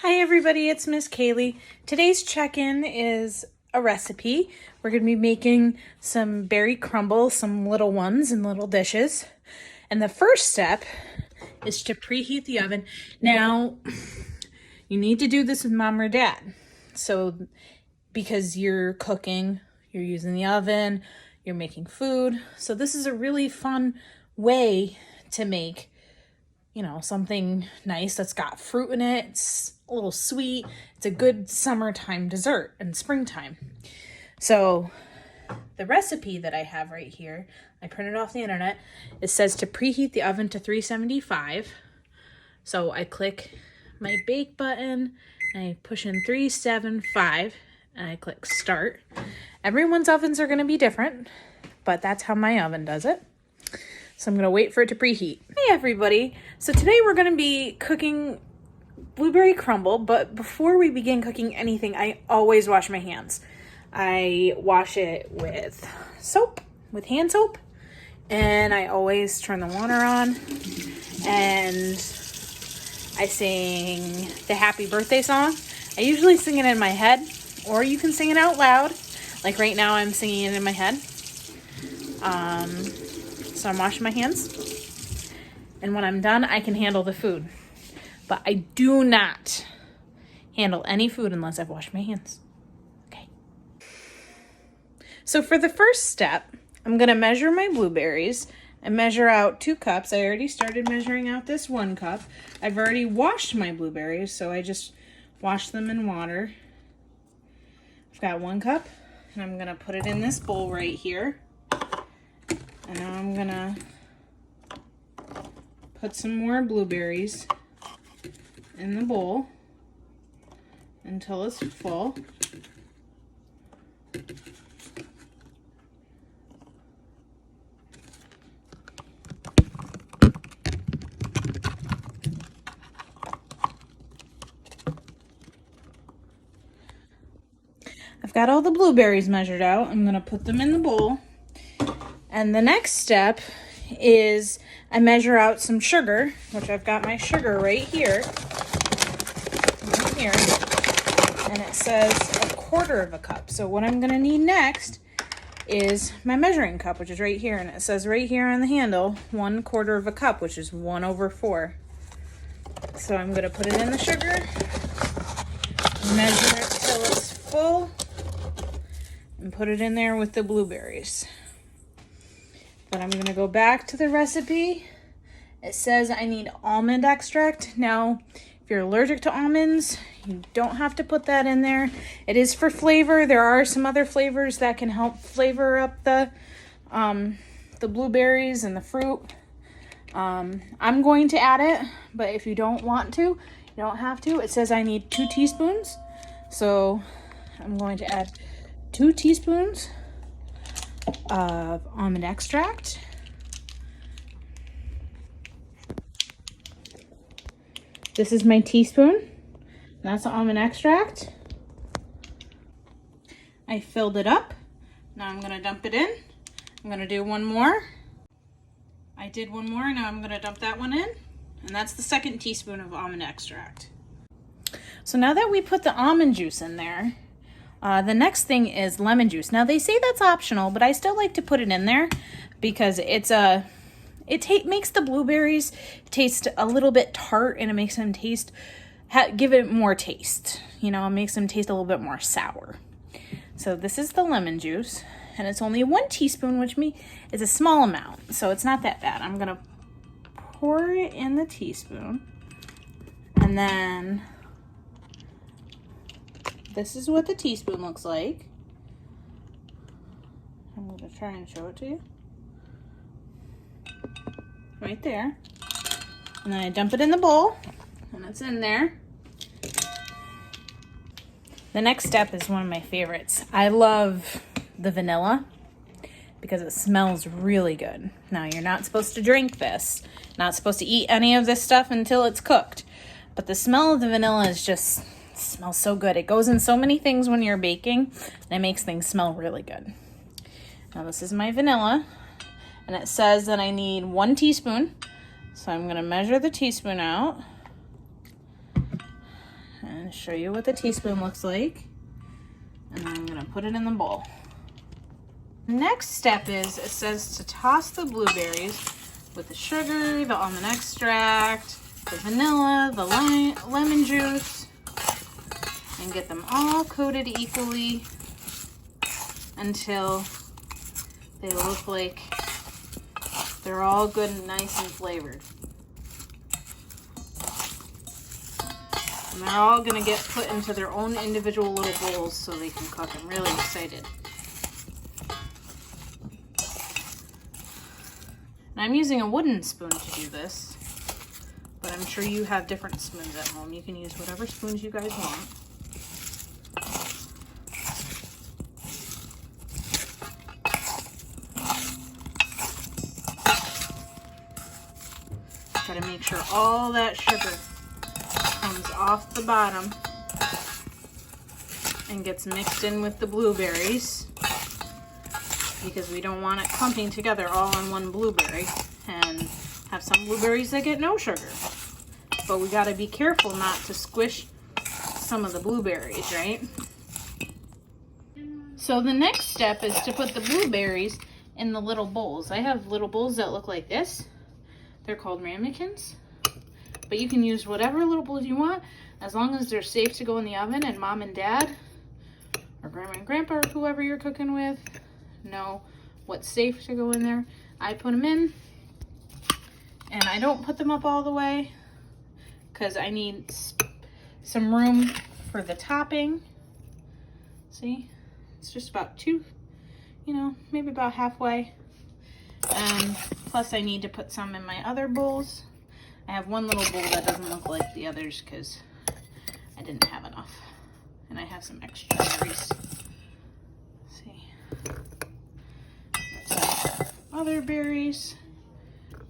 Hi everybody, it's Miss Kaleigh. Today's check-in is a recipe. We're going to be making some berry crumble, some little ones in little dishes. And the first step is to preheat the oven. Now, you need to do this with mom or dad. So, because you're cooking, you're using the oven, you're making food. So this is a really fun way to make, something nice that's got fruit in it. It's a little sweet. It's a good summertime dessert in springtime. So the recipe that I have right here, I printed off the internet. It says to preheat the oven to 375. So I click my bake button and I push in 375 and I click start. Everyone's ovens are going to be different, but that's how my oven does it. So I'm going to wait for it to preheat. Hey everybody. So today we're going to be cooking blueberry crumble, but before we begin cooking anything, I always wash my hands. I wash it with soap, with hand soap, and I always turn the water on, and I sing the happy birthday song. I usually sing it in my head, or you can sing it out loud. Like right now I'm singing it in my head. So I'm washing my hands, and when I'm done, I can handle the food. But I do not handle any food unless I've washed my hands. Okay. So for the first step, I'm going to measure my blueberries and measure out 2 cups. I already started measuring out this 1 cup. I've already washed my blueberries, so I just washed them in water. I've got 1 cup, and I'm going to put it in this bowl right here. And now I'm going to put some more blueberries in the bowl until it's full. I've got all the blueberries measured out. I'm going to put them in the bowl. And the next step is I measure out some sugar, which I've got my sugar right here. And it says 1/4 cup. So what I'm going to need next is my measuring cup, which is right here. And it says right here on the handle, 1/4 cup, which is 1/4. So I'm going to put it in the sugar, measure it till it's full, and put it in there with the blueberries. But I'm going to go back to the recipe. It says I need almond extract. Now, if you're allergic to almonds, you don't have to put that in there. It is for flavor. There are some other flavors that can help flavor up the blueberries and the fruit. I'm going to add it, but if you don't want to, you don't have to. It says I need 2 teaspoons. So I'm going to add 2 teaspoons of almond extract. This is my teaspoon. That's almond extract. I filled it up. Now I'm going to dump it in. I'm going to do 1 more. I did 1 more. Now I'm going to dump that one in. And that's the 2nd teaspoon of almond extract. So now that we put the almond juice in there, the next thing is lemon juice. Now they say that's optional, but I still like to put it in there because it makes the blueberries taste a little bit tart, and it makes them give it more taste. It makes them taste a little bit more sour. So this is the lemon juice, and it's only 1 teaspoon, which is a small amount, so it's not that bad. I'm gonna pour it in the teaspoon, and then this is what the teaspoon looks like. I'm going to try and show it to you. Right there. And then I dump it in the bowl, and it's in there. The next step is one of my favorites. I love the vanilla because it smells really good. Now, you're not supposed to drink this. Not supposed to eat any of this stuff until it's cooked. But the smell of the vanilla is just... smells so good. It goes in so many things when you're baking, and it makes things smell really good. Now this is my vanilla, and it says that I need 1 teaspoon. So I'm going to measure the teaspoon out. And going to show you what the teaspoon looks like. And then I'm going to put it in the bowl. Next step is, it says to toss the blueberries with the sugar, the almond extract, the vanilla, the lemon juice, and get them all coated equally until they look like they're all good and nice and flavored. And they're all gonna get put into their own individual little bowls so they can cook. I'm really excited. And I'm using a wooden spoon to do this, but I'm sure you have different spoons at home. You can use whatever spoons you guys want. Gotta make sure all that sugar comes off the bottom and gets mixed in with the blueberries, because we don't want it clumping together all on one blueberry and have some blueberries that get no sugar. But we gotta be careful not to squish some of the blueberries, right? So the next step is to put the blueberries in the little bowls. I have little bowls that look like this. They're called ramekins, but you can use whatever little bowls you want as long as they're safe to go in the oven and mom and dad or grandma and grandpa or whoever you're cooking with know what's safe to go in there. I put them in, and I don't put them up all the way because I need some room for the topping. See, it's just about two, maybe about halfway. And plus I need to put some in my other bowls. I have one little bowl that doesn't look like the others because I didn't have enough. And I have some extra berries. See, some other berries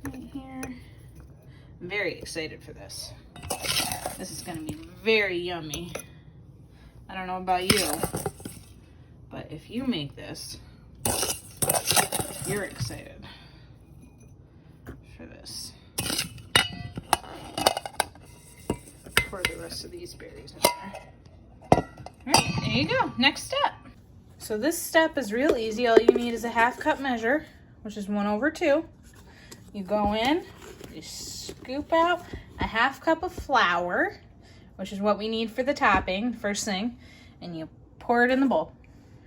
right here. I'm very excited for this. This is going to be very yummy. I don't know about you, but if you make this, you're excited for this. Pour the rest of these berries in there. All right, there you go. Next step. So this step is real easy. All you need is a 1/2 cup measure, which is 1/2. You go in, you scoop out a 1/2 cup of flour, which is what we need for the topping, first thing, and you pour it in the bowl.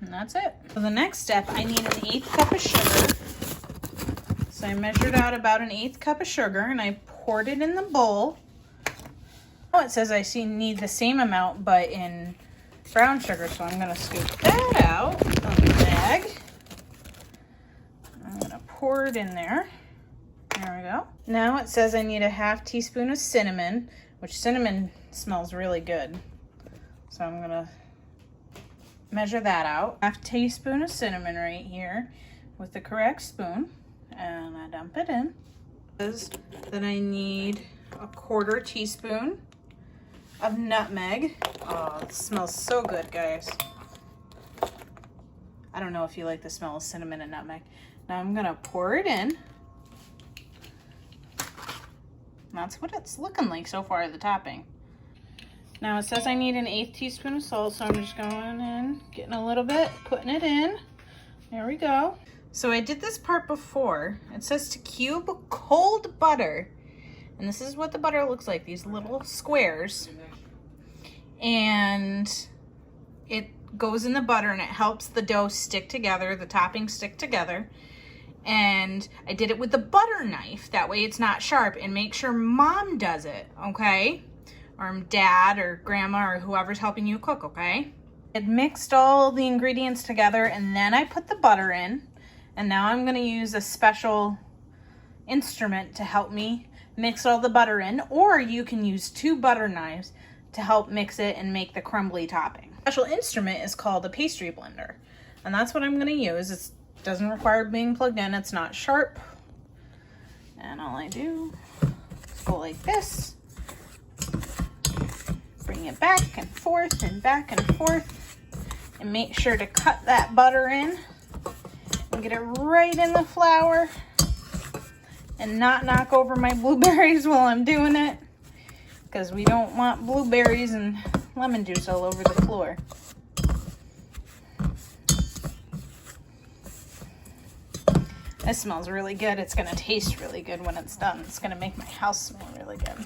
And that's it. So the next step, I need an 1/8 cup of sugar. So I measured out about an 1/8 cup of sugar and I poured it in the bowl. Oh, it says I need the same amount, but in brown sugar. So I'm gonna scoop that out of the bag. I'm gonna pour it in there. There we go. Now it says I need a 1/2 teaspoon of cinnamon, which cinnamon smells really good. So I'm gonna measure that out. 1/2 teaspoon of cinnamon right here with the correct spoon, and I dump it in. It says that I need a 1/4 teaspoon of nutmeg. Oh, it smells so good, guys. I don't know if you like the smell of cinnamon and nutmeg. Now I'm gonna pour it in. That's what it's looking like so far, the topping. Now it says I need an 1/8 teaspoon of salt, so I'm just going in, getting a little bit, putting it in. There we go. So I did this part before. It says to cube cold butter. And this is what the butter looks like, these little squares. And it goes in the butter and it helps the dough stick together, the toppings stick together. And I did it with the butter knife, that way it's not sharp, and make sure mom does it, okay? Or dad or grandma or whoever's helping you cook, okay? I mixed all the ingredients together and then I put the butter in. And now I'm gonna use a special instrument to help me mix all the butter in, or you can use 2 butter knives to help mix it and make the crumbly topping. The special instrument is called a pastry blender. And that's what I'm gonna use. It doesn't require being plugged in, it's not sharp. And all I do is go like this. Bring it back and forth and back and forth, and make sure to cut that butter in and get it right in the flour and not knock over my blueberries while I'm doing it, because we don't want blueberries and lemon juice all over the floor. This smells really good. It's gonna taste really good when it's done. It's gonna make my house smell really good.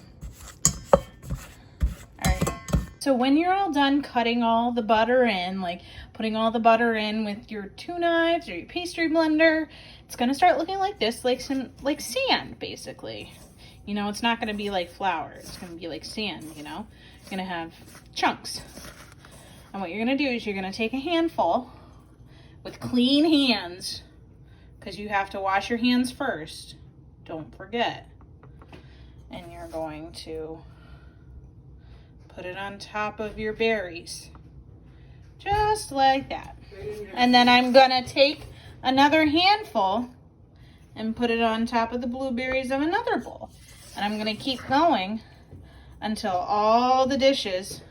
All right. So when you're all done cutting all the butter in, like putting all the butter in with your 2 knives or your pastry blender, it's gonna start looking like this, like sand, basically. You know, it's not gonna be like flour. It's gonna be like sand, you know? You're gonna have chunks. And what you're gonna do is you're gonna take a handful with clean hands, because you have to wash your hands first. Don't forget. And you're going to put it on top of your berries. Just like that. And then I'm gonna take another handful and put it on top of the blueberries of another bowl. And I'm gonna keep going until all the dishes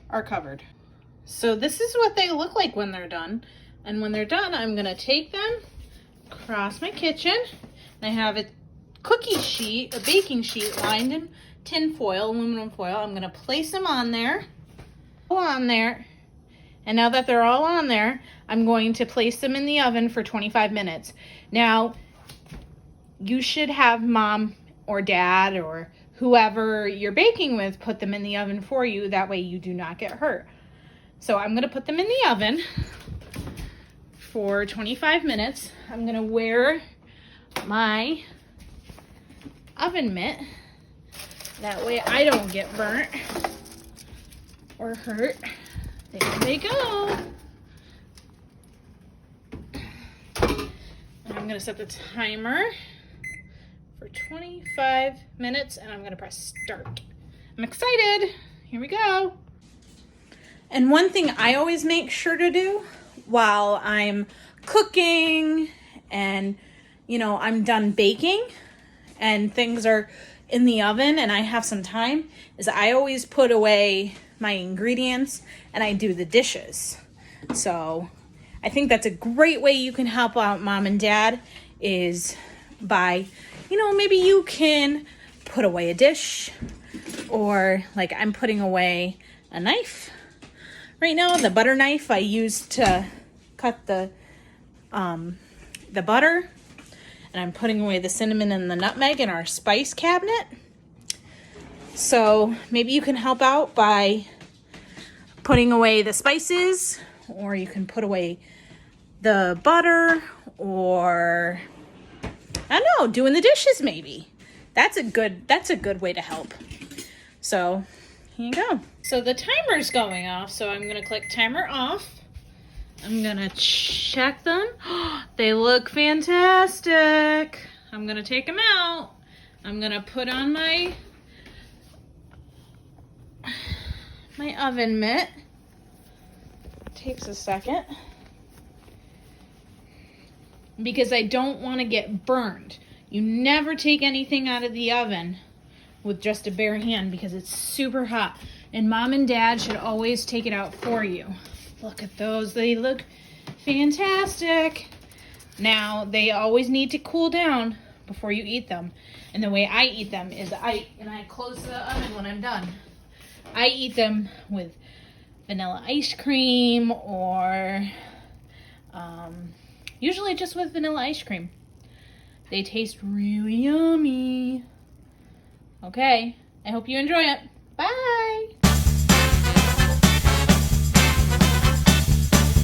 are covered. So this is what they look like when they're done. And when they're done, I'm gonna take them across my kitchen. And I have a cookie sheet, a baking sheet lined in tin foil, aluminum foil. I'm gonna place them on there. And now that they're all on there, I'm going to place them in the oven for 25 minutes. Now, you should have mom or dad or whoever you're baking with put them in the oven for you. That way you do not get hurt. So I'm gonna put them in the oven for 25 minutes. I'm gonna wear my oven mitt. That way I don't get burnt or hurt. There they go. And I'm gonna set the timer for 25 minutes and I'm gonna press start. I'm excited. Here we go. And one thing I always make sure to do while I'm cooking and, you know, I'm done baking and things are in the oven and I have some time, is I always put away my ingredients and I do the dishes. So I think that's a great way you can help out mom and dad, is by, you know, maybe you can put away a dish, or like I'm putting away a knife right now, the butter knife I used to cut the butter, and I'm putting away the cinnamon and the nutmeg in our spice cabinet. So maybe you can help out by putting away the spices, or you can put away the butter, or I don't know, doing the dishes maybe. That's a good way to help. So here you go. So the timer's going off, so I'm gonna click timer off. I'm gonna check them. They look fantastic. I'm gonna take them out. I'm gonna put on my oven mitt. Takes a second because I don't want to get burned. You never take anything out of the oven with just a bare hand because it's super hot, and mom and dad should always take it out for you. Look at those, they look fantastic. Now they always need to cool down before you eat them, and the way I eat them is I close the oven when I'm done. I eat them with vanilla ice cream, or usually just with vanilla ice cream. They taste really yummy. Okay, I hope you enjoy it. Bye!